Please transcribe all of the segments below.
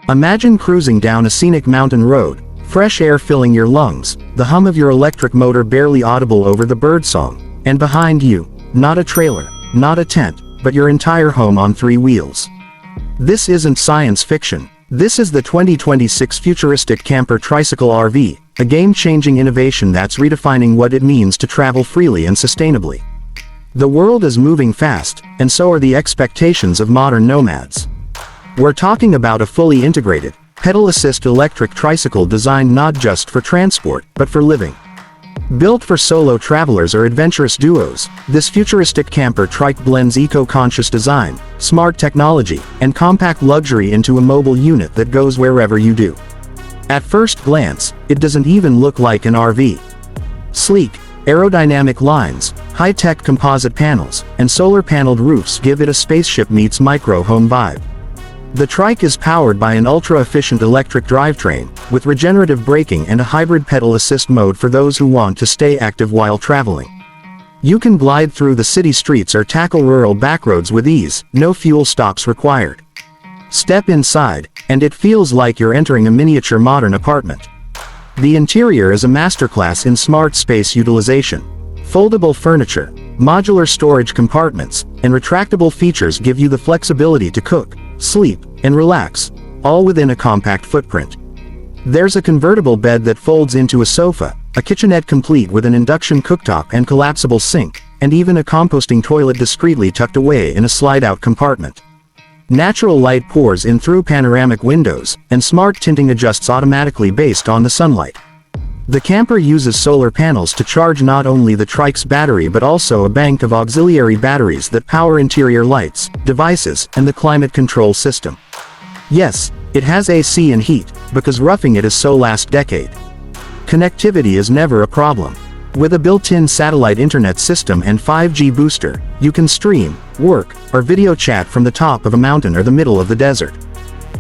Imagine cruising down a scenic mountain road, fresh air filling your lungs, the hum of your electric motor barely audible over the birdsong, and behind you, not a trailer, not a tent, but your entire home on three wheels. This isn't science fiction. This is the 2026 futuristic camper tricycle RV, a game-changing innovation that's redefining what it means to travel freely and sustainably. The world is moving fast, and so are the expectations of modern nomads. We're talking about a fully integrated, pedal-assist electric tricycle designed not just for transport, but for living. Built for solo travelers or adventurous duos, this futuristic camper trike blends eco-conscious design, smart technology, and compact luxury into a mobile unit that goes wherever you do. At first glance, it doesn't even look like an RV. Sleek, aerodynamic lines, high-tech composite panels, and solar-paneled roofs give it a spaceship meets micro-home vibe. The trike is powered by an ultra-efficient electric drivetrain, with regenerative braking and a hybrid pedal assist mode for those who want to stay active while traveling. You can glide through the city streets or tackle rural backroads with ease, no fuel stops required. Step inside, and it feels like you're entering a miniature modern apartment. The interior is a masterclass in smart space utilization. Foldable furniture, modular storage compartments, and retractable features give you the flexibility to cook, sleep, and relax, all within a compact footprint. There's a convertible bed that folds into a sofa, a kitchenette complete with an induction cooktop and collapsible sink, and even a composting toilet discreetly tucked away in a slide-out compartment. Natural light pours in through panoramic windows, and smart tinting adjusts automatically based on the sunlight. The camper uses solar panels to charge not only the trike's battery but also a bank of auxiliary batteries that power interior lights, devices, and the climate control system. Yes, it has AC and heat, because roughing it is so last decade. Connectivity is never a problem. With a built-in satellite internet system and 5G booster, you can stream, work, or video chat from the top of a mountain or the middle of the desert.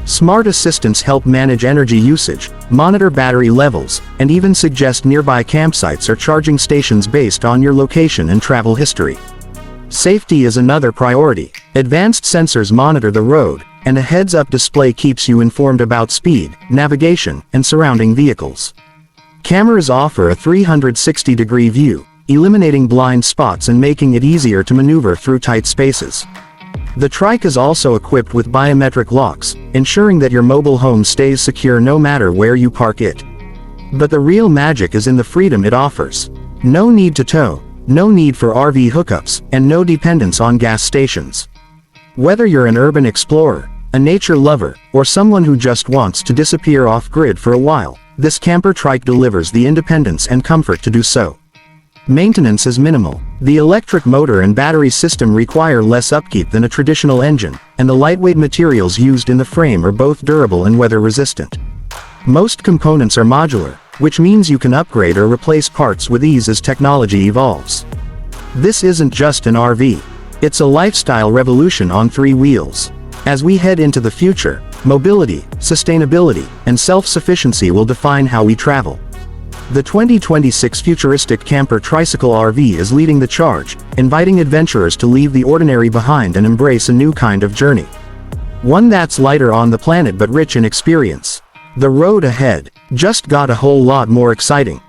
Smart assistants help manage energy usage, monitor battery levels, and even suggest nearby campsites or charging stations based on your location and travel history. Safety is another priority. Advanced sensors monitor the road, and a heads-up display keeps you informed about speed, navigation, and surrounding vehicles. Cameras offer a 360-degree view, eliminating blind spots and making it easier to maneuver through tight spaces. The trike is also equipped with biometric locks, ensuring that your mobile home stays secure no matter where you park it. But the real magic is in the freedom it offers. No need to tow, no need for RV hookups, and no dependence on gas stations. Whether you're an urban explorer, a nature lover, or someone who just wants to disappear off-grid for a while, this camper trike delivers the independence and comfort to do so. Maintenance is minimal. The electric motor and battery system require less upkeep than a traditional engine, and the lightweight materials used in the frame are both durable and weather-resistant. Most components are modular, which means you can upgrade or replace parts with ease as technology evolves. This isn't just an RV. It's a lifestyle revolution on three wheels. As we head into the future, mobility, sustainability, and self-sufficiency will define how we travel. The 2026 futuristic camper tricycle RV is leading the charge, inviting adventurers to leave the ordinary behind and embrace a new kind of journey. One that's lighter on the planet but rich in experience. The road ahead just got a whole lot more exciting.